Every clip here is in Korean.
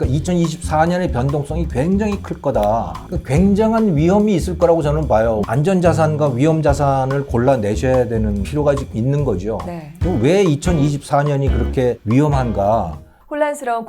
그러니까 2024년의 변동성이 굉장히 클 거다. 그러니까 굉장한 위험이 있을 거라고 저는 봐요. 안전자산과 위험자산을 골라내셔야 되는 필요가 있는 거죠. 네. 왜 2024년이 그렇게 위험한가? 혼란스러운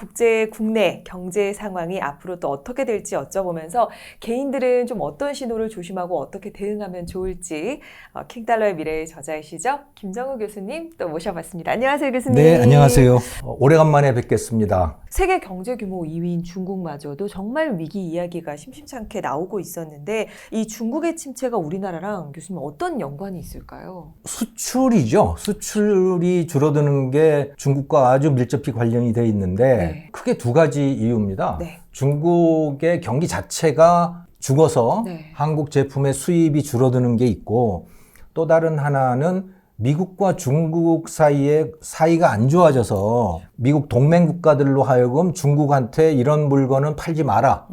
국내 경제 상황이 앞으로 또 어떻게 될지 여쭤보면서 개인들은 좀 어떤 신호를 조심하고 어떻게 대응하면 좋을지 킹달러의 미래의 저자이시죠? 김정우 교수님 또 모셔봤습니다. 안녕하세요, 교수님. 네, 안녕하세요. 오래간만에 뵙겠습니다. 세계 경제 규모 2위인 중국마저도 정말 위기 이야기가 심심찮게 나오고 있었는데 이 중국의 침체가 우리나라랑 교수님 어떤 연관이 있을까요? 수출이죠. 수출이 줄어드는 게 중국과 아주 밀접히 관련이 돼 있는데 네. 크게 두 가지 이유입니다. 네. 중국의 경기 자체가 죽어서 네. 한국 제품의 수입이 줄어드는 게 있고 또 다른 하나는 미국과 중국 사이가 안 좋아져서 미국 동맹 국가들로 하여금 중국한테 이런 물건은 팔지 마라.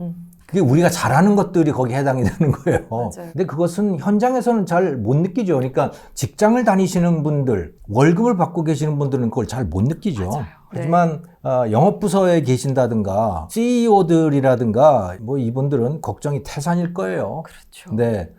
그게 우리가 잘하는 것들이 거기에 해당이 되는 거예요. 맞아요. 근데 그것은 현장에서는 잘 못 느끼죠. 그러니까 직장을 다니시는 분들, 월급을 받고 계시는 분들은 그걸 잘 못 느끼죠. 맞아요. 하지만 영업부서에 계신다든가 CEO들이라든가 뭐 이분들은 걱정이 태산일 거예요. 그렇죠. 네.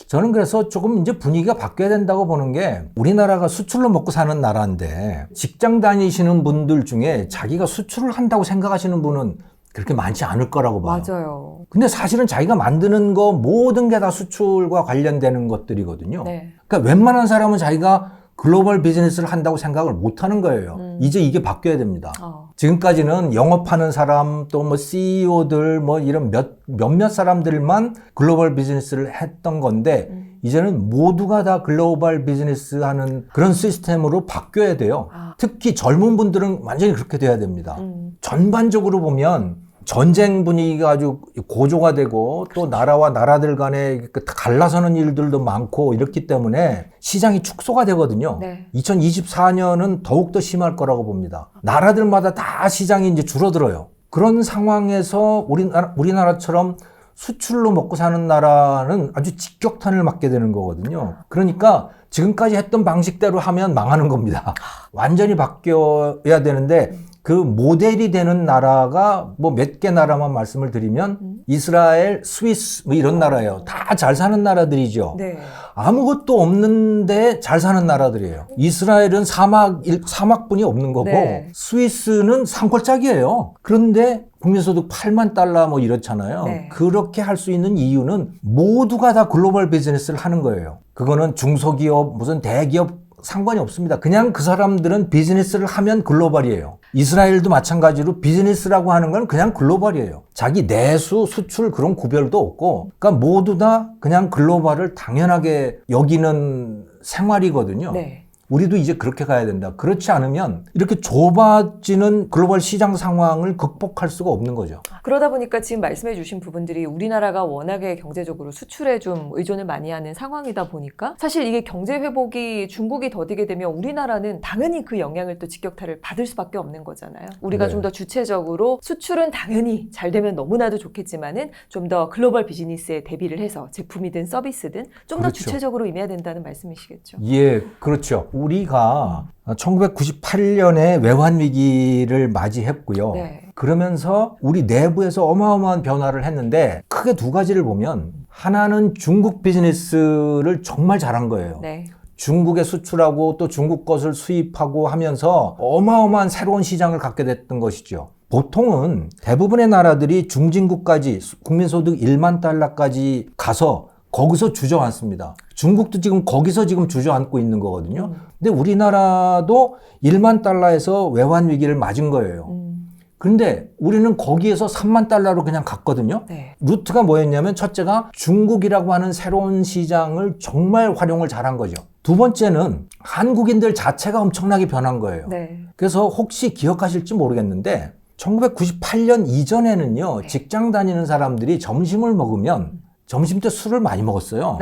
저는 그래서 조금 이제 분위기가 바뀌어야 된다고 보는 게 우리나라가 수출로 먹고 사는 나라인데 직장 다니시는 분들 중에 자기가 수출을 한다고 생각하시는 분은 그렇게 많지 않을 거라고 봐요. 맞아요. 근데 사실은 자기가 만드는 거 모든 게 다 수출과 관련되는 것들이거든요. 네. 그러니까 웬만한 사람은 자기가 글로벌 비즈니스를 한다고 생각을 못 하는 거예요. 이제 이게 바뀌어야 됩니다. 지금까지는 영업하는 사람 또 뭐 CEO들 뭐 이런 몇몇 사람들만 글로벌 비즈니스를 했던 건데 이제는 모두가 다 글로벌 비즈니스 하는 그런 시스템으로 바뀌어야 돼요. 특히 젊은 분들은 완전히 그렇게 돼야 됩니다. 전반적으로 보면 전쟁 분위기가 아주 고조가 되고 또 나라와 나라들 간에 갈라서는 일들도 많고 이렇기 때문에 시장이 축소가 되거든요. 네. 2024년은 더욱더 심할 거라고 봅니다. 나라들마다 다 시장이 이제 줄어들어요. 그런 상황에서 우리나라처럼 수출로 먹고 사는 나라는 아주 직격탄을 맞게 되는 거거든요. 그러니까 지금까지 했던 방식대로 하면 망하는 겁니다. 완전히 바뀌어야 되는데 그 모델이 되는 나라가 뭐 몇 개 나라만 말씀을 드리면 이스라엘, 스위스 뭐 이런 나라예요. 다 잘 사는 나라들이죠. 네. 아무것도 없는데 잘 사는 나라들이에요. 이스라엘은 사막분이 없는 거고 네. 스위스는 산골짜기예요. 그런데 국민소득 8만 달러 뭐 이렇잖아요. 네. 그렇게 할 수 있는 이유는 모두가 다 글로벌 비즈니스를 하는 거예요. 그거는 중소기업, 무슨 대기업 상관이 없습니다. 그냥 그 사람들은 비즈니스를 하면 글로벌이에요. 이스라엘도 마찬가지로 비즈니스라고 하는 건 그냥 글로벌이에요. 자기 내수, 수출 그런 구별도 없고 그러니까 모두 다 그냥 글로벌을 당연하게 여기는 생활이거든요. 네. 우리도 이제 그렇게 가야 된다. 그렇지 않으면 이렇게 좁아지는 글로벌 시장 상황을 극복할 수가 없는 거죠. 그러다 보니까 지금 말씀해 주신 부분들이 우리나라가 워낙에 경제적으로 수출에 좀 의존을 많이 하는 상황이다 보니까 사실 이게 경제 회복이 중국이 더디게 되면 우리나라는 당연히 그 영향을 또 직격탄을 받을 수밖에 없는 거잖아요. 우리가 네. 좀 더 주체적으로 수출은 당연히 잘 되면 너무나도 좋겠지만은 좀 더 글로벌 비즈니스에 대비를 해서 제품이든 서비스든 좀 더 그렇죠. 주체적으로 임해야 된다는 말씀이시겠죠. 예, 그렇죠. 우리가 1998년에 외환 위기를 맞이했고요. 네. 그러면서 우리 내부에서 어마어마한 변화를 했는데 크게 두 가지를 보면 하나는 중국 비즈니스를 정말 잘한 거예요. 네. 중국에 수출하고 또 중국 것을 수입하고 하면서 어마어마한 새로운 시장을 갖게 됐던 것이죠. 보통은 대부분의 나라들이 중진국까지 국민소득 1만 달러까지 가서 거기서 주저앉습니다. 중국도 지금 거기서 주저앉고 있는 거거든요. 근데 우리나라도 1만 달러에서 외환 위기를 맞은 거예요. 그런데 우리는 거기에서 3만 달러로 그냥 갔거든요. 네. 루트가 뭐였냐면 첫째가 중국이라고 하는 새로운 시장을 정말 활용을 잘한 거죠. 두 번째는 한국인들 자체가 엄청나게 변한 거예요. 네. 그래서 혹시 기억하실지 모르겠는데 1998년 이전에는요. 네. 직장 다니는 사람들이 점심을 먹으면 점심 때 술을 많이 먹었어요.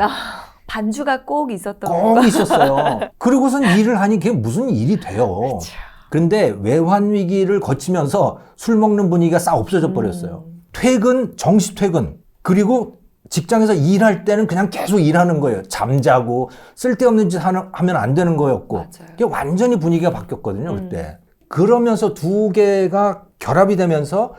반주가 꼭 있었던 꼭 있었어요. 그리고선 일을 하니 그게 무슨 일이 돼요. 그렇죠. 그런데 외환 위기를 거치면서 술 먹는 분위기가 싹 없어져 버렸어요. 퇴근, 정시 퇴근. 그리고 직장에서 일할 때는 그냥 계속 일하는 거예요. 잠자고 쓸데없는 짓 하면 안 되는 거였고. 맞아요. 그게 완전히 분위기가 바뀌었거든요. 그때. 그러면서 두 개가 결합이 되면서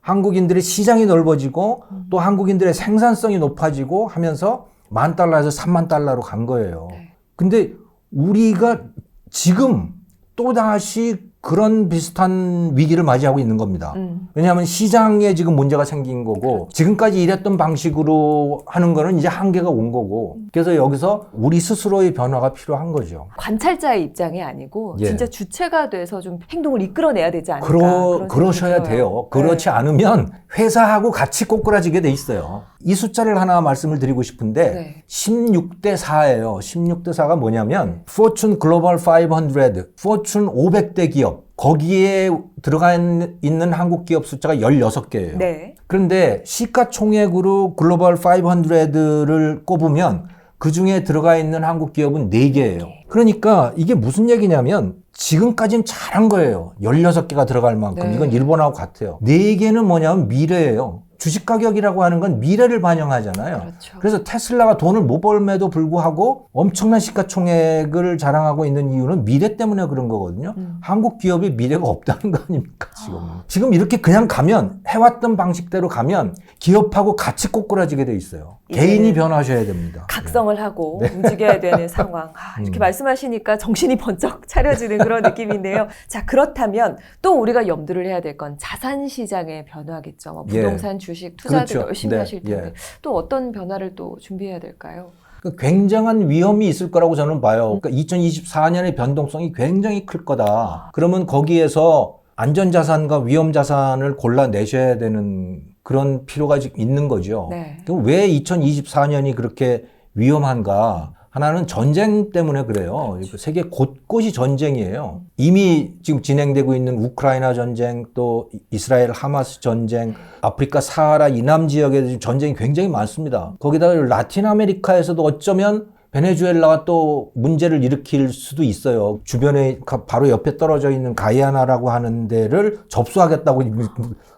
한국인들의 시장이 넓어지고 또 한국인들의 생산성이 높아지고 하면서 $10,000에서 $30,000로 간 거예요. 네. 근데 우리가 지금 또다시 그런 비슷한 위기를 맞이하고 있는 겁니다. 왜냐하면 시장에 지금 문제가 생긴 거고 지금까지 일했던 방식으로 하는 거는 이제 한계가 온 거고 그래서 여기서 우리 스스로의 변화가 필요한 거죠. 관찰자의 입장이 아니고 예. 진짜 주체가 돼서 좀 행동을 이끌어내야 되지 않을까. 그런 그러셔야 생각이 들어요. 돼요. 그렇지 않으면 회사하고 같이 꼬꾸라지게 돼 있어요. 이 숫자를 하나 말씀을 드리고 싶은데 네. 16대 4예요. 16대 4가 뭐냐면 Fortune Global 500, Fortune 500대 기업 거기에 들어가 있는 한국 기업 숫자가 16개예요. 네. 그런데 시가총액으로 글로벌 500를 꼽으면 그 중에 들어가 있는 한국 기업은 4개예요. 그러니까 이게 무슨 얘기냐면 지금까지는 잘한 거예요. 16개가 들어갈 만큼. 네. 이건 일본하고 같아요. 4개는 뭐냐면 미래예요. 주식 가격이라고 하는 건 미래를 반영하잖아요. 그렇죠. 그래서 테슬라가 돈을 못 벌음에도 불구하고 엄청난 시가총액을 자랑하고 있는 이유는 미래 때문에 그런 거거든요. 한국 기업이 미래가 없다는 거 아닙니까, 지금. 지금 이렇게 그냥 가면, 해왔던 방식대로 가면 기업하고 같이 꼬꾸라지게 돼 있어요. 개인이 변화하셔야 됩니다. 각성을 하고 움직여야 되는 상황. 이렇게 말씀하시니까 정신이 번쩍 차려지는 그런 느낌인데요. 자, 그렇다면 또 우리가 염두를 해야 될 건 자산 시장의 변화겠죠. 뭐 부동산, 주식, 투자들 그렇죠. 열심히 네. 하실 텐데 예. 또 어떤 변화를 또 준비해야 될까요? 굉장한 위험이 있을 거라고 저는 봐요. 그러니까 2024년의 변동성이 굉장히 클 거다. 그러면 거기에서 안전자산과 위험자산을 골라내셔야 되는 그런 필요가 지금 있는 거죠. 네. 그럼 왜 2024년이 그렇게 위험한가? 하나는 전쟁 때문에 그래요. 세계 곳곳이 전쟁이에요. 이미 지금 진행되고 있는 우크라이나 전쟁, 또 이스라엘 하마스 전쟁, 아프리카 사하라 이남 지역에 전쟁이 굉장히 많습니다. 거기다가 라틴 아메리카에서도 어쩌면 베네수엘라가 또 문제를 일으킬 수도 있어요. 주변에 바로 옆에 떨어져 있는 가이아나라고 하는 데를 접수하겠다고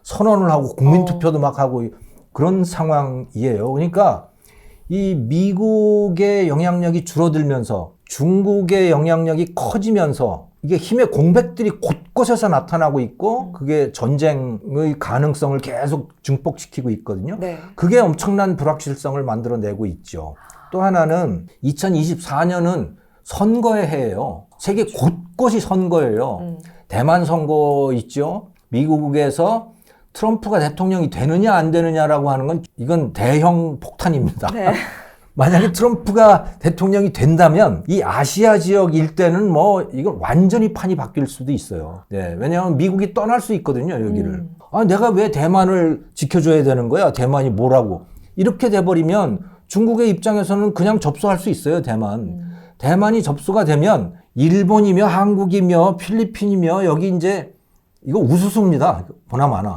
선언을 하고 국민투표도 막 하고 그런 상황이에요. 그러니까 이 미국의 영향력이 줄어들면서 중국의 영향력이 커지면서 이게 힘의 공백들이 곳곳에서 나타나고 있고 그게 전쟁의 가능성을 계속 증폭시키고 있거든요. 네. 그게 엄청난 불확실성을 만들어내고 있죠. 또 하나는 2024년은 선거의 해예요. 세계 곳곳이 선거예요. 대만 선거 있죠. 미국에서 트럼프가 대통령이 되느냐 안 되느냐라고 하는 건 이건 대형 폭탄입니다. 네. 만약에 트럼프가 대통령이 된다면 이 아시아 지역 일대는 뭐 이건 완전히 판이 바뀔 수도 있어요. 네, 왜냐하면 미국이 떠날 수 있거든요, 여기를. 아, 내가 왜 대만을 지켜줘야 되는 거야? 대만이 뭐라고? 이렇게 돼버리면 중국의 입장에서는 그냥 접수할 수 있어요, 대만. 대만이 접수가 되면 일본이며 한국이며 필리핀이며 여기 이제 이거 우수수입니다. 보나마나.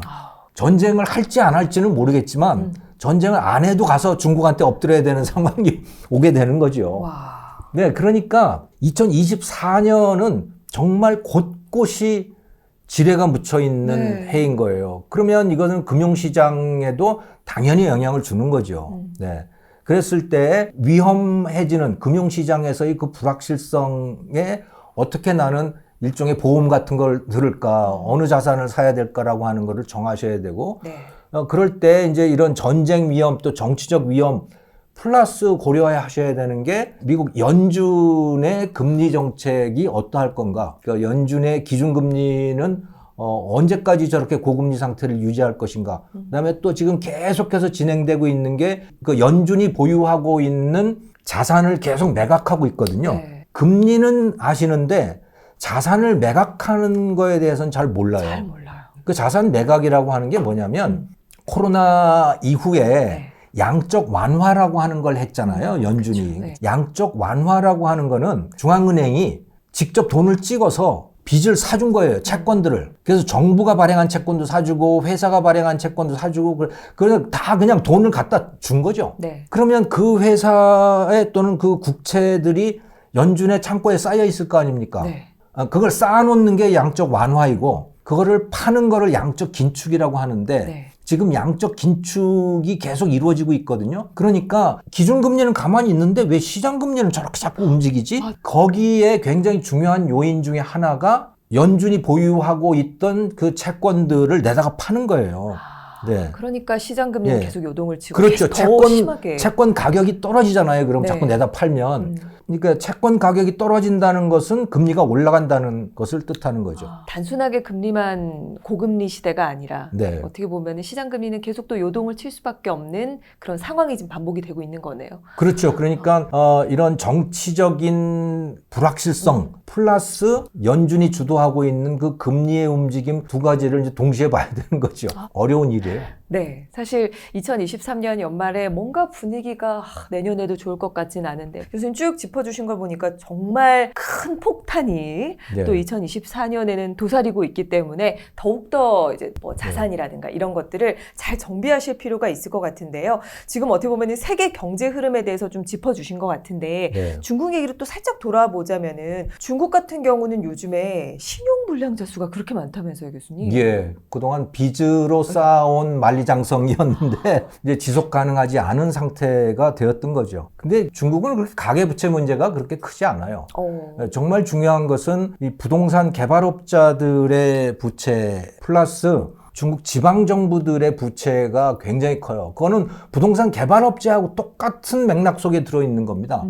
전쟁을 할지 안 할지는 모르겠지만 전쟁을 안 해도 가서 중국한테 엎드려야 되는 상황이 오게 되는 거죠. 와. 네, 그러니까 2024년은 정말 곳곳이 지뢰가 묻혀 있는 해인 거예요. 그러면 이거는 금융시장에도 당연히 영향을 주는 거죠. 네. 그랬을 때 위험해지는 금융시장에서의 그 불확실성에 어떻게 나는 일종의 보험 같은 걸 들을까, 어느 자산을 사야 될까라고 하는 거를 정하셔야 되고, 네. 그럴 때 이제 이런 전쟁 위험 또 정치적 위험 플러스 고려하셔야 되는 게 미국 연준의 금리 정책이 어떠할 건가. 그러니까 연준의 기준금리는 언제까지 저렇게 고금리 상태를 유지할 것인가. 그다음에 또 지금 계속해서 진행되고 있는 게 그 연준이 보유하고 있는 자산을 계속 매각하고 있거든요. 네. 금리는 아시는데 자산을 매각하는 거에 대해서는 잘 몰라요. 잘 몰라요. 그 자산 매각이라고 하는 게 뭐냐면 코로나 이후에 양적 완화라고 하는 걸 했잖아요. 연준이. 그렇죠. 네. 양적 완화라고 하는 거는 중앙은행이 직접 돈을 찍어서 빚을 사준 거예요. 채권들을. 그래서 정부가 발행한 채권도 사주고 회사가 발행한 채권도 사주고 그래서 다 그냥 돈을 갖다 준 거죠. 네. 그러면 그 회사에 또는 그 국채들이 연준의 창고에 쌓여 있을 거 아닙니까? 네. 그걸 쌓아놓는 게 양적 완화이고 그거를 파는 거를 양적 긴축이라고 하는데 네. 지금 양적 긴축이 계속 이루어지고 있거든요. 그러니까 기준금리는 가만히 있는데 왜 시장금리는 저렇게 자꾸 움직이지? 거기에 굉장히 중요한 요인 중에 하나가 연준이 보유하고 있던 그 채권들을 내다가 파는 거예요. 네. 그러니까 시장 금리는 예. 계속 요동을 치고 그렇죠. 더 심하게. 채권 가격이 떨어지잖아요. 그럼 네. 자꾸 내다 팔면. 그러니까 채권 가격이 떨어진다는 것은 금리가 올라간다는 것을 뜻하는 거죠. 단순하게 금리만 고금리 시대가 아니라 네. 어떻게 보면 시장 금리는 계속 또 요동을 칠 수밖에 없는 그런 상황이 지금 반복이 되고 있는 거네요. 그렇죠. 그러니까 이런 정치적인 불확실성 플러스 연준이 주도하고 있는 그 금리의 움직임 두 가지를 이제 동시에 봐야 되는 거죠. 어려운 일이에요. 네, 사실 2023년 연말에 뭔가 분위기가 내년에도 좋을 것 같진 않은데 교수님 쭉 짚어주신 걸 보니까 정말 큰 폭탄이 네. 또 2024년에는 도사리고 있기 때문에 더욱더 이제 뭐 자산이라든가 이런 것들을 잘 정비하실 필요가 있을 것 같은데요. 지금 어떻게 보면 세계 경제 흐름에 대해서 좀 짚어주신 것 같은데 네. 중국 얘기를 또 살짝 돌아보자면은 중국 같은 경우는 요즘에 신용 불량자 수가 그렇게 많다면서요, 교수님? 예, 그동안 빚으로 쌓아온 만리장성이었는데 이제 지속 가능하지 않은 상태가 되었던 거죠. 근데 중국은 그렇게 가계부채 문제가 그렇게 크지 않아요. 정말 중요한 것은 이 부동산 개발업자들의 부채 플러스 중국 지방정부들의 부채가 굉장히 커요. 그거는 부동산 개발업체하고 똑같은 맥락 속에 들어있는 겁니다.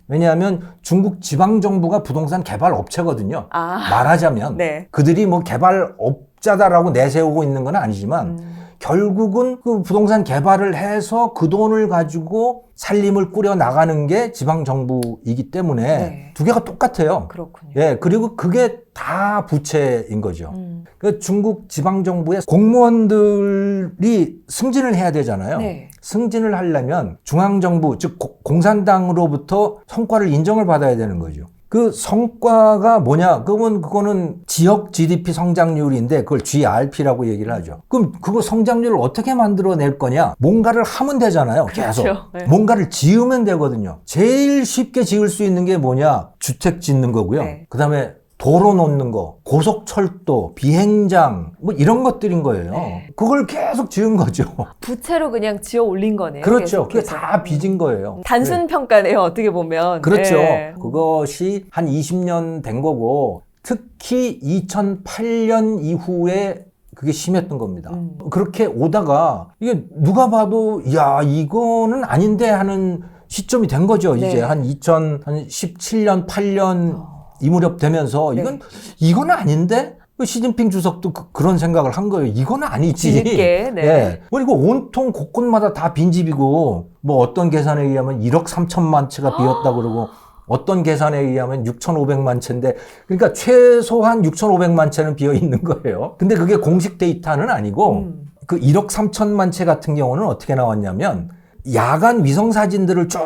왜냐하면 중국 지방정부가 부동산 개발업체거든요. 말하자면 네. 그들이 뭐 개발업자다라고 내세우고 있는 건 아니지만 결국은 그 부동산 개발을 해서 그 돈을 가지고 살림을 꾸려 나가는 게 지방정부이기 때문에 네. 두 개가 똑같아요. 그렇군요. 예, 그리고 그게 다 부채인 거죠. 그 중국 지방정부의 공무원들이 승진을 해야 되잖아요. 네. 승진을 하려면 중앙정부, 즉 공산당으로부터 성과를 인정을 받아야 되는 거죠. 그 성과가 뭐냐? 그거는 지역 GDP 성장률인데 그걸 GRP라고 얘기를 하죠. 그럼 그거 성장률을 어떻게 만들어낼 거냐? 뭔가를 하면 되잖아요. 계속. 그렇죠. 네. 뭔가를 지으면 되거든요. 제일 쉽게 지을 수 있는 게 뭐냐? 주택 짓는 거고요. 네. 그다음에 도로 놓는 거, 고속철도, 비행장 뭐 이런 것들인 거예요. 네. 그걸 계속 지은 거죠. 부채로 그냥 지어 올린 거네요. 그렇죠. 그게 계속해서. 다 빚인 거예요. 단순 평가네요. 어떻게 보면. 그렇죠. 네. 그것이 한 20년 된 거고 특히 2008년 이후에 그게 심했던 겁니다. 그렇게 오다가 이게 누가 봐도 야 이거는 아닌데 하는 시점이 된 거죠. 네. 이제 한 2017년 8년 이 무렵 되면서 네. 이건 아닌데? 시진핑 주석도 그런 생각을 한 거예요. 이건 아니지. 뒤집게. 네. 예. 그리고 온통 곳곳마다 다 빈집이고 뭐 어떤 계산에 의하면 1억 3천만 채가 비었다 그러고 어떤 계산에 의하면 6,500만 채인데 그러니까 최소한 6,500만 채는 비어 있는 거예요. 근데 그게 공식 데이터는 아니고 그 1억 3천만 채 같은 경우는 어떻게 나왔냐면 야간 위성 사진들을 쭉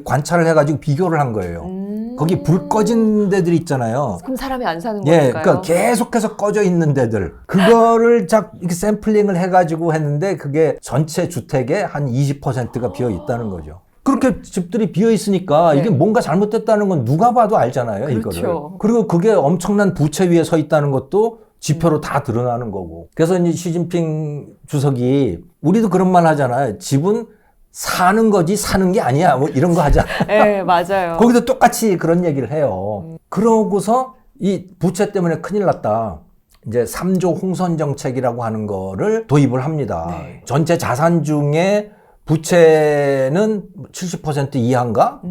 관찰을 해가지고 비교를 한 거예요. 거기 불 꺼진 데들 있잖아요. 그럼 사람이 안 사는 예, 거니까요. 그러니까 계속해서 꺼져 있는 데들. 그거를 이렇게 샘플링을 해가지고 했는데 그게 전체 주택의 한 20%가 비어 있다는 거죠. 그렇게 집들이 비어 있으니까 네. 이게 뭔가 잘못됐다는 건 누가 봐도 알잖아요, 그렇죠. 이거를. 그리고 그게 엄청난 부채 위에 서 있다는 것도 지표로 다 드러나는 거고. 그래서 이제 시진핑 주석이 우리도 그런 말 하잖아요. 집은 사는 거지 사는 게 아니야. 뭐 이런 거 하잖아요. 네, 맞아요. 거기도 똑같이 그런 얘기를 해요. 그러고서 이 부채 때문에 큰일 났다. 이제 3조 홍선 정책이라고 하는 거를 도입을 합니다. 네. 전체 자산 중에 부채는 70% 이하인가?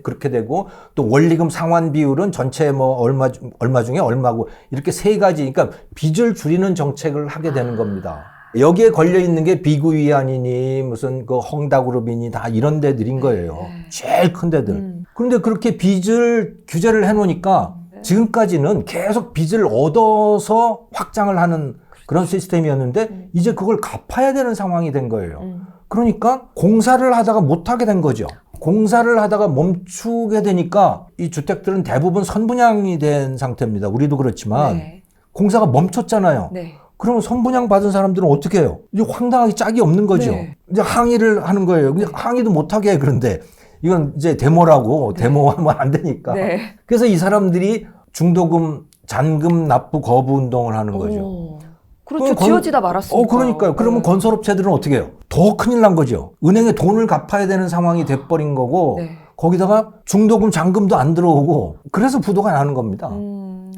그렇게 되고 또 원리금 상환 비율은 전체 뭐 얼마 중에 얼마고 이렇게 세 가지. 그러니까 빚을 줄이는 정책을 하게 되는 겁니다. 여기에 걸려 있는 게 비구위안이니 무슨 그 헝다그룹이니 다 이런 데들인 거예요. 제일 큰 데들. 그런데 그렇게 빚을 규제를 해놓으니까 지금까지는 계속 빚을 얻어서 확장을 하는 그런 시스템이었는데 이제 그걸 갚아야 되는 상황이 된 거예요. 그러니까 공사를 하다가 못하게 된 거죠. 공사를 하다가 멈추게 되니까 이 주택들은 대부분 선분양이 된 상태입니다. 우리도 그렇지만 네. 공사가 멈췄잖아요. 네. 그러면 선분양 받은 사람들은 어떻게 해요? 이제 황당하게 짝이 없는 거죠. 네. 이제 항의를 하는 거예요. 근데 항의도 못하게 해. 그런데 이건 이제 데모라고 데모하면 안 되니까. 네. 그래서 이 사람들이 중도금 잔금 납부 거부 운동을 하는 거죠. 그렇죠. 지어지다 말았으니까. 그러니까요. 그러면 건설업체들은 어떻게 해요? 더 큰일 난 거죠. 은행에 돈을 갚아야 되는 상황이 돼버린 거고 네. 거기다가 중도금 잔금도 안 들어오고 그래서 부도가 나는 겁니다.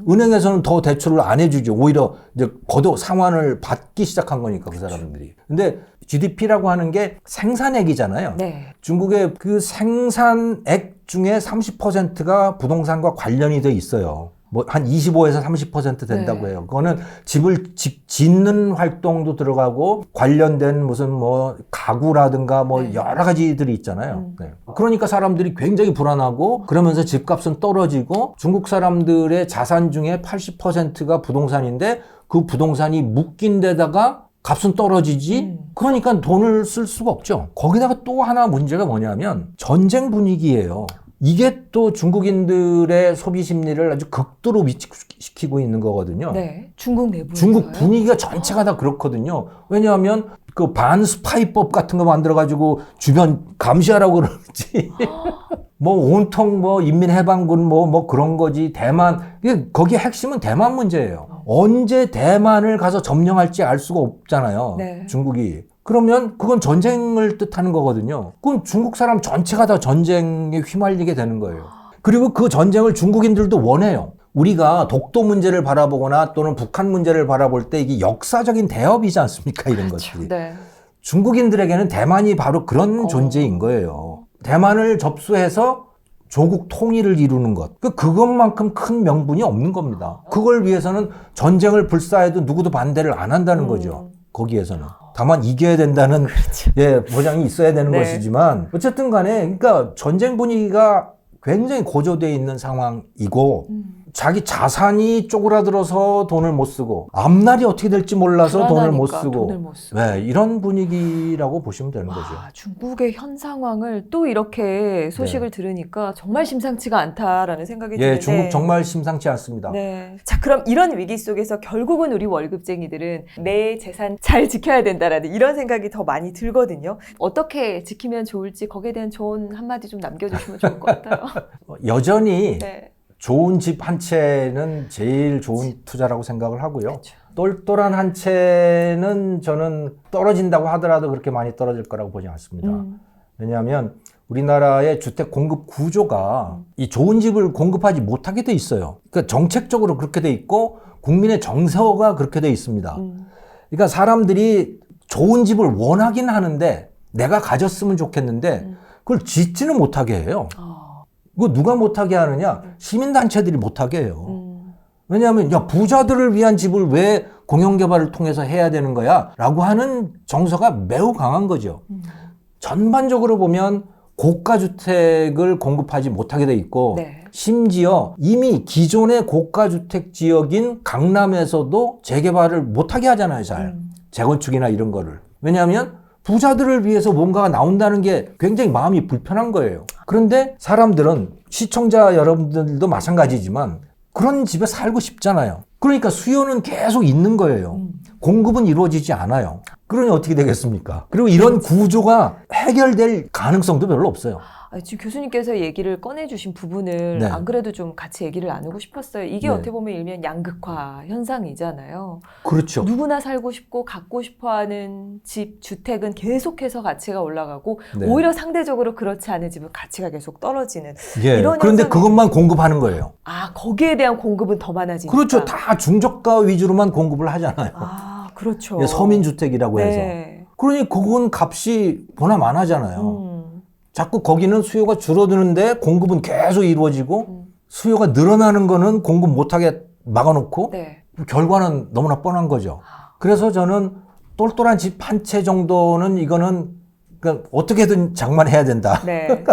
은행에서는 더 대출을 안 해주죠. 오히려 이제 거둬 상환을 받기 시작한 거니까 그 사람들이. 근데 GDP라고 하는 게 생산액이잖아요. 네. 중국의 그 생산액 중에 30%가 부동산과 관련이 돼 있어요. 뭐 한 25에서 30% 된다고 네. 해요. 그거는 집을 짓는 활동도 들어가고 관련된 무슨 뭐 가구라든가 뭐 네. 여러 가지들이 있잖아요. 네. 그러니까 사람들이 굉장히 불안하고 그러면서 집값은 떨어지고 중국 사람들의 자산 중에 80%가 부동산인데 그 부동산이 묶인 데다가 값은 떨어지지. 그러니까 돈을 쓸 수가 없죠. 거기다가 또 하나 문제가 뭐냐면 전쟁 분위기예요. 이게 또 중국인들의 소비 심리를 아주 극도로 위축시키고 있는 거거든요. 네. 중국 내부에서요? 중국 분위기가 전체가 다 그렇거든요. 왜냐하면 그 반스파이법 같은 거 만들어가지고 주변 감시하라고 그러지. 뭐 온통 뭐 인민해방군 뭐 그런 거지. 대만. 거기 핵심은 대만 문제예요. 언제 대만을 가서 점령할지 알 수가 없잖아요. 네. 중국이. 그러면 그건 전쟁을 뜻하는 거거든요. 그건 중국 사람 전체가 다 전쟁에 휘말리게 되는 거예요. 그리고 그 전쟁을 중국인들도 원해요. 우리가 독도 문제를 바라보거나 또는 북한 문제를 바라볼 때 이게 역사적인 대업이지 않습니까? 이런 것들이. 네. 중국인들에게는 대만이 바로 그런 존재인 거예요. 대만을 접수해서 조국 통일을 이루는 것. 그것만큼 큰 명분이 없는 겁니다. 그걸 위해서는 전쟁을 불사해도 누구도 반대를 안 한다는 거죠. 거기에서는. 다만 이겨야 된다는 예, 보장이 있어야 되는 네. 것이지만 어쨌든 간에 그러니까 전쟁 분위기가 굉장히 고조되어 있는 상황이고 자기 자산이 쪼그라들어서 돈을 못 쓰고 앞날이 어떻게 될지 몰라서 돈을 못 쓰고 네, 이런 분위기라고 보시면 되는 거죠. 중국의 현 상황을 또 이렇게 소식을 들으니까 정말 심상치가 않다라는 생각이 드는데 중국 정말 심상치 않습니다. 네. 자, 그럼 이런 위기 속에서 결국은 우리 월급쟁이들은 내 재산 잘 지켜야 된다라는 이런 생각이 더 많이 들거든요. 어떻게 지키면 좋을지 거기에 대한 조언 한마디 좀 남겨주시면 좋을 것 같아요. 여전히 네. 좋은 집 한 채는 제일 좋은 투자라고 생각을 하고요. 그렇죠. 똘똘한 한 채는 저는 떨어진다고 하더라도 그렇게 많이 떨어질 거라고 보지 않습니다. 왜냐하면 우리나라의 주택 공급 구조가 이 좋은 집을 공급하지 못하게 돼 있어요. 그러니까 정책적으로 그렇게 돼 있고 국민의 정서가 그렇게 돼 있습니다. 그러니까 사람들이 좋은 집을 원하긴 하는데 내가 가졌으면 좋겠는데 그걸 짓지는 못하게 해요. 그거 누가 못하게 하느냐? 시민단체들이 못하게 해요. 왜냐하면 야 부자들을 위한 집을 왜 공영개발을 통해서 해야 되는 거야? 라고 하는 정서가 매우 강한 거죠. 전반적으로 보면 고가주택을 공급하지 못하게 돼 있고 네. 심지어 이미 기존의 고가주택 지역인 강남에서도 재개발을 못하게 하잖아요. 잘 재건축이나 이런 거를. 왜냐하면 부자들을 위해서 뭔가가 나온다는 게 굉장히 마음이 불편한 거예요. 그런데 사람들은 시청자 여러분들도 마찬가지지만 그런 집에 살고 싶잖아요. 그러니까 수요는 계속 있는 거예요. 공급은 이루어지지 않아요. 그러니 어떻게 되겠습니까? 그리고 이런 구조가 해결될 가능성도 별로 없어요. 지금 교수님께서 얘기를 꺼내주신 부분을 네. 안 그래도 좀 같이 얘기를 나누고 싶었어요. 이게 네. 어떻게 보면 일면 양극화 현상이잖아요. 그렇죠. 누구나 살고 싶고 갖고 싶어하는 집, 주택은 계속해서 가치가 올라가고 네. 오히려 상대적으로 그렇지 않은 집은 가치가 계속 떨어지는 예. 이런 그런데 현상이- 그것만 공급하는 거예요. 거기에 대한 공급은 더 많아지니까. 그렇죠. 다 중저가 위주로만 공급을 하잖아요. 그렇죠. 예, 서민주택이라고 해서. 네. 그러니 그건 값이 보나마나잖아요. 자꾸 거기는 수요가 줄어드는데 공급은 계속 이루어지고 수요가 늘어나는 거는 공급 못하게 막아놓고 네. 결과는 너무나 뻔한 거죠. 그래서 저는 똘똘한 집 한 채 정도는 이거는 그러니까 어떻게든 장만해야 된다. 네.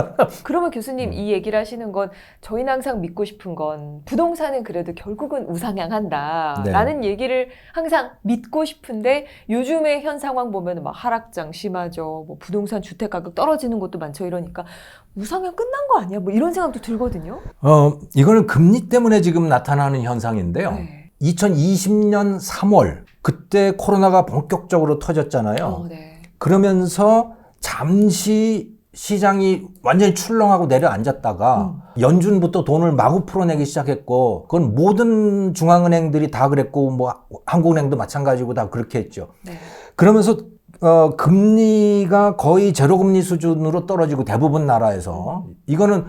그러면 교수님 이 얘기를 하시는 건 저희는 항상 믿고 싶은 건 부동산은 그래도 결국은 우상향한다라는 얘기를 항상 믿고 싶은데 요즘의 현 상황 보면 막 하락장 심하죠. 뭐 부동산 주택 가격 떨어지는 것도 많죠. 이러니까 우상향 끝난 거 아니야? 뭐 이런 생각도 들거든요. 이거는 금리 때문에 지금 나타나는 현상인데요. 네. 2020년 3월 그때 코로나가 본격적으로 터졌잖아요. 네. 그러면서 잠시 시장이 완전히 출렁하고 내려앉았다가 연준부터 돈을 마구 풀어내기 시작했고 그건 모든 중앙은행들이 다 그랬고 뭐 한국은행도 마찬가지고 다 그렇게 했죠. 네. 그러면서 금리가 거의 제로금리 수준으로 떨어지고 대부분 나라에서 이거는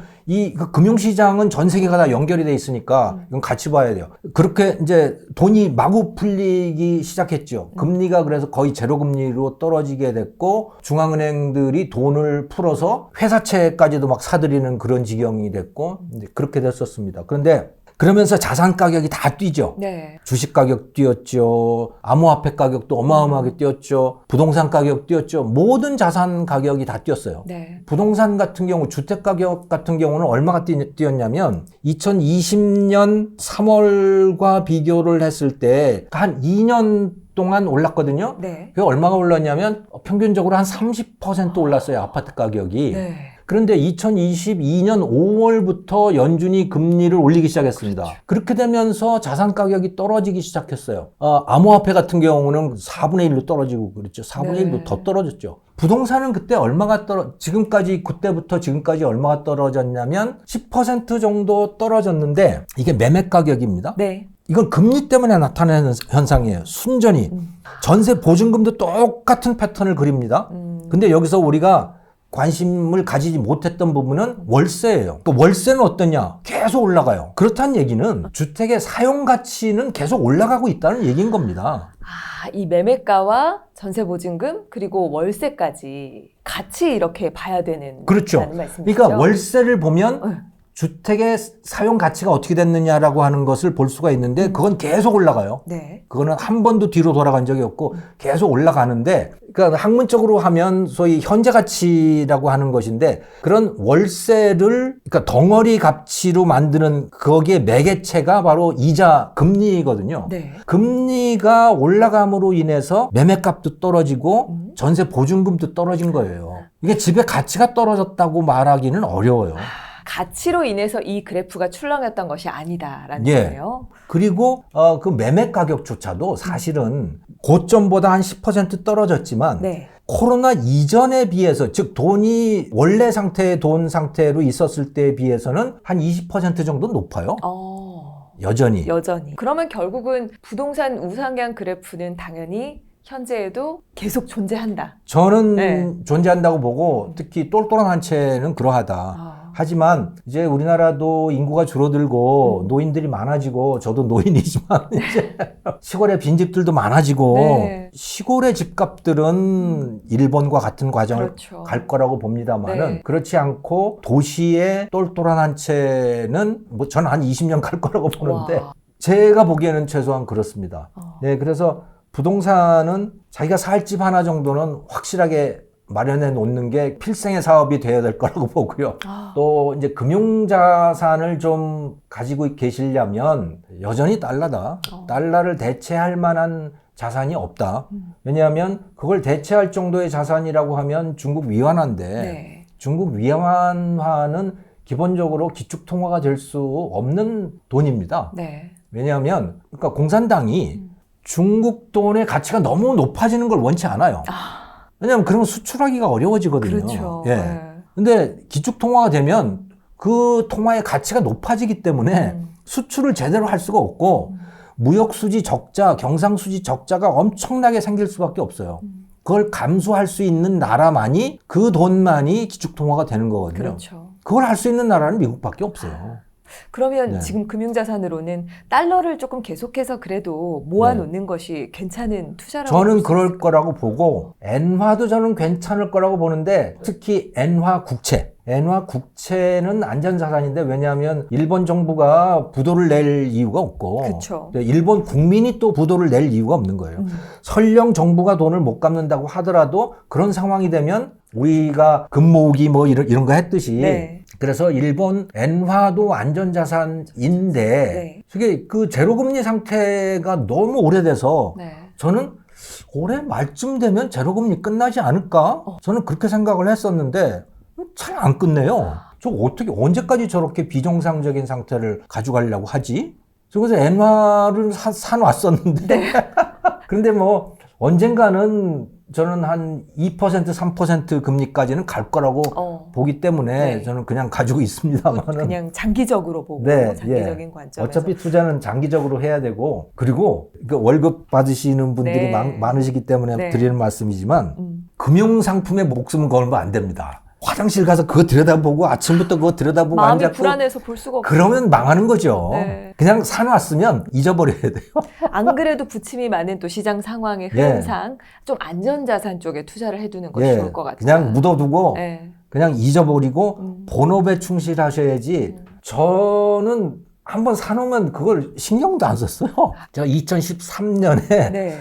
그 금융시장은 전 세계가 다 연결이 돼 있으니까 이건 같이 봐야 돼요. 그렇게 이제 돈이 마구 풀리기 시작했죠. 금리가 그래서 거의 제로금리로 떨어지게 됐고 중앙은행들이 돈을 풀어서 회사채까지도 막 사들이는 그런 지경이 됐고 이제 그렇게 됐었습니다. 그런데 그러면서 자산 가격이 다 뛰죠. 네. 주식 가격 뛰었죠. 암호화폐 가격도 어마어마하게 뛰었죠. 부동산 가격 뛰었죠. 모든 자산 가격이 다 뛰었어요. 네. 부동산 같은 경우, 주택 가격 같은 경우는 얼마가 뛰었냐면 2020년 3월과 비교를 했을 때 한 2년 동안 올랐거든요. 네. 그게 얼마가 올랐냐면 평균적으로 한 30% 올랐어요. 아파트 가격이. 네. 그런데 2022년 5월부터 연준이 금리를 올리기 시작했습니다. 그렇죠. 그렇게 되면서 자산 가격이 떨어지기 시작했어요. 암호화폐 같은 경우는 4분의 1로 떨어지고 그랬죠. 4분의 1로 더 떨어졌죠. 부동산은 그때 얼마가 그때부터 지금까지 얼마가 떨어졌냐면 10% 정도 떨어졌는데 이게 매매 가격입니다. 네. 이건 금리 때문에 나타나는 현상이에요. 순전히. 전세 보증금도 똑같은 패턴을 그립니다. 근데 여기서 우리가 관심을 가지지 못했던 부분은 월세예요. 그 월세는 어떠냐? 계속 올라가요. 그렇다는 얘기는 주택의 사용 가치는 계속 올라가고 있다는 얘기인 겁니다. 이 매매가와 전세보증금 그리고 월세까지 같이 이렇게 봐야 되는 그렇죠. 말씀이시죠? 그러니까 월세를 보면 주택의 사용 가치가 어떻게 됐느냐라고 하는 것을 볼 수가 있는데 그건 계속 올라가요. 네. 그거는 한 번도 뒤로 돌아간 적이 없고 계속 올라가는데 그러니까 학문적으로 하면 소위 현재 가치라고 하는 것인데 그런 월세를 그러니까 덩어리 가치로 만드는 거기에 매개체가 바로 이자 금리거든요. 네. 금리가 올라감으로 인해서 매매값도 떨어지고 전세 보증금도 떨어진 거예요. 이게 집의 가치가 떨어졌다고 말하기는 어려워요. 가치로 인해서 이 그래프가 출렁였던 것이 아니다라는 예. 거예요. 그리고 그 매매 가격조차도 사실은 고점보다 한 10% 떨어졌지만 네. 코로나 이전에 비해서 즉 돈이 원래 상태의 돈 상태로 있었을 때에 비해서는 한 20% 정도 높아요. 여전히. 그러면 결국은 부동산 우상향 그래프는 당연히 현재에도 계속 존재한다. 저는 네. 존재한다고 보고 특히 똘똘한 한 채는 그러하다. 하지만 이제 우리나라도 인구가 줄어들고 노인들이 많아지고 저도 노인이지만 이제 시골에 빈집들도 많아지고 네. 시골의 집값들은 일본과 같은 과정을 그렇죠. 갈 거라고 봅니다만은 네. 그렇지 않고 도시의 똘똘한 한 채는 뭐 저는 한 20년 갈 거라고 보는데 와. 제가 보기에는 최소한 그렇습니다. 네, 그래서 부동산은 자기가 살 집 하나 정도는 확실하게 마련해 놓는 게 필생의 사업이 되어야 될 거라고 보고요. 또 이제 금융자산을 좀 가지고 계시려면 여전히 달러다. 달러를 대체할 만한 자산이 없다. 왜냐하면 그걸 대체할 정도의 자산이라고 하면 중국 위안화인데 네. 중국 위안화는 기본적으로 기축통화가 될 수 없는 돈입니다. 네. 왜냐하면 그러니까 공산당이 중국 돈의 가치가 너무 높아지는 걸 원치 않아요. 왜냐하면 그러면 수출하기가 어려워지거든요. 그렇죠. 예. 네. 근데 기축 통화가 되면 그 통화의 가치가 높아지기 때문에 수출을 제대로 할 수가 없고 무역 수지 적자, 경상 수지 적자가 엄청나게 생길 수밖에 없어요. 그걸 감수할 수 있는 나라만이 그 돈만이 기축 통화가 되는 거거든요. 그렇죠. 그걸 할 수 있는 나라는 미국밖에 없어요. 그러면 네. 지금 금융자산으로는 달러를 조금 계속해서 그래도 모아놓는 것이 괜찮은 투자라고 저는 볼수 그럴 있을까요? 거라고 보고 엔화도 저는 괜찮을 거라고 보는데 특히 엔화 국채는 안전자산인데 왜냐하면 일본 정부가 부도를 낼 이유가 없고 그쵸. 일본 국민이 또 부도를 낼 이유가 없는 거예요. 설령 정부가 돈을 못 갚는다고 하더라도 그런 상황이 되면 우리가 금 모으기 뭐 이런 거 했듯이 네. 그래서 일본 엔화도 안전자산인데 네. 그게 그 제로금리 상태가 너무 오래돼서 네. 저는 올해 말쯤 되면 제로금리 끝나지 않을까? 저는 그렇게 생각을 했었는데 잘 안 끝내요. 저 어떻게 언제까지 저렇게 비정상적인 상태를 가져가려고 하지? 그래서 엔화를 사놨었는데 네. 그런데 뭐 언젠가는 저는 한 2% 3% 금리까지는 갈 거라고 보기 때문에 네. 저는 그냥 가지고 있습니다만은. 그냥 장기적으로 보고 네, 장기적인 예. 관점에서. 어차피 투자는 장기적으로 해야 되고, 그리고 월급 받으시는 분들이 네. 많으시기 때문에 네. 드리는 말씀이지만, 금융상품에 목숨을 걸면 안 됩니다. 화장실 가서 그거 들여다보고 아침부터 그거 들여다보고 마음이 앉았고 불안해서 볼 수가 없어요. 그러면 망하는 거죠. 네. 그냥 사놨으면 잊어버려야 돼요. 안 그래도 부침이 많은 또 시장 상황의 흐름상 좀 안전자산 쪽에 투자를 해두는 것이 좋을 것 같아요. 그냥 묻어두고 네. 그냥 잊어버리고 본업에 충실하셔야지. 저는 한번 사놓으면 그걸 신경도 안 썼어요. 제가 2013년에 네.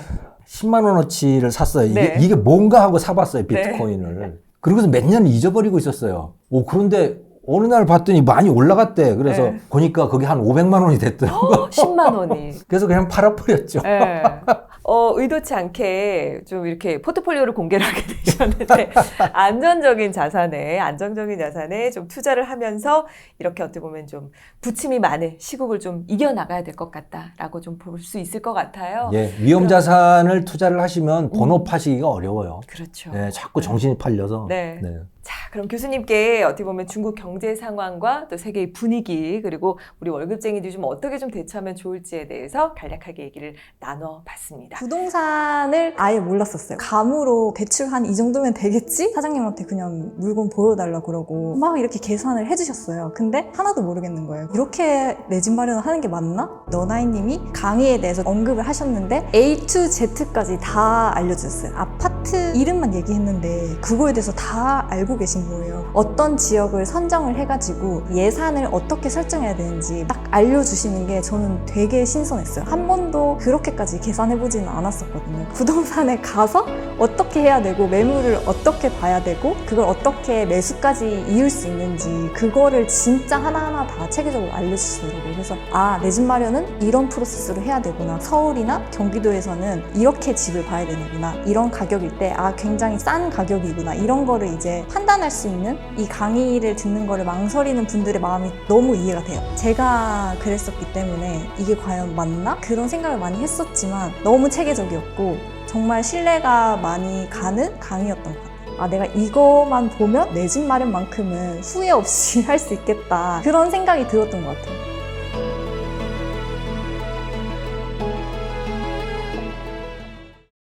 10만 원어치를 샀어요. 네. 이게 뭔가 하고 사봤어요, 비트코인을. 네. 그리고서 몇 년 잊어버리고 있었어요. 그런데 어느 날 봤더니 많이 올라갔대. 그래서 네. 보니까 그게 한 500만 원이 됐더라고요. 10만 원이. 그래서 그냥 팔아버렸죠. 네. 의도치 않게 좀 이렇게 포트폴리오를 공개를 하게 되셨는데 안정적인 자산에 좀 투자를 하면서 이렇게 어떻게 보면 좀 부침이 많은 시국을 좀 이겨나가야 될 것 같다라고 좀 볼 수 있을 것 같아요. 예, 위험 자산을 투자를 하시면 본업하시기가 어려워요. 그렇죠. 네, 자꾸 정신이 팔려서. 네. 네. 자, 그럼 교수님께 어떻게 보면 중국 경제 상황과 또 세계의 분위기 그리고 우리 월급쟁이들이 좀 어떻게 좀 대처하면 좋을지에 대해서 간략하게 얘기를 나눠봤습니다. 부동산을 아예 몰랐었어요. 감으로 대출 한 이 정도면 되겠지? 사장님한테 그냥 물건 보여달라 그러고 막 이렇게 계산을 해주셨어요. 근데 하나도 모르겠는 거예요. 이렇게 내 집 마련을 하는 게 맞나? 너나이님이 강의에 대해서 언급을 하셨는데 A to Z까지 다 알려주셨어요. 아파트 이름만 얘기했는데 그거에 대해서 다 알고 계신 거예요. 어떤 지역을 선정을 해가지고 예산을 어떻게 설정해야 되는지 딱 알려주시는 게 저는 되게 신선했어요. 한 번도 그렇게까지 계산해보지는 않았었거든요. 부동산에 가서 어떻게 해야 되고 매물을 어떻게 봐야 되고 그걸 어떻게 매수까지 이을 수 있는지 그거를 진짜 하나하나 다 체계적으로 알려주시더라고요. 그래서 내 집 마련은 이런 프로세스로 해야 되구나. 서울이나 경기도에서는 이렇게 집을 봐야 되는구나. 이런 가격일 때 굉장히 싼 가격이구나. 이런 거를 이제 판단할 수 있는 이 강의를 듣는 거를 망설이는 분들의 마음이 너무 이해가 돼요. 제가 그랬었기 때문에 이게 과연 맞나? 그런 생각을 많이 했었지만 너무 체계적이었고 정말 신뢰가 많이 가는 강의였던 것 같아요. 내가 이거만 보면 내 집 마련만큼은 후회 없이 할 수 있겠다. 그런 생각이 들었던 것 같아요.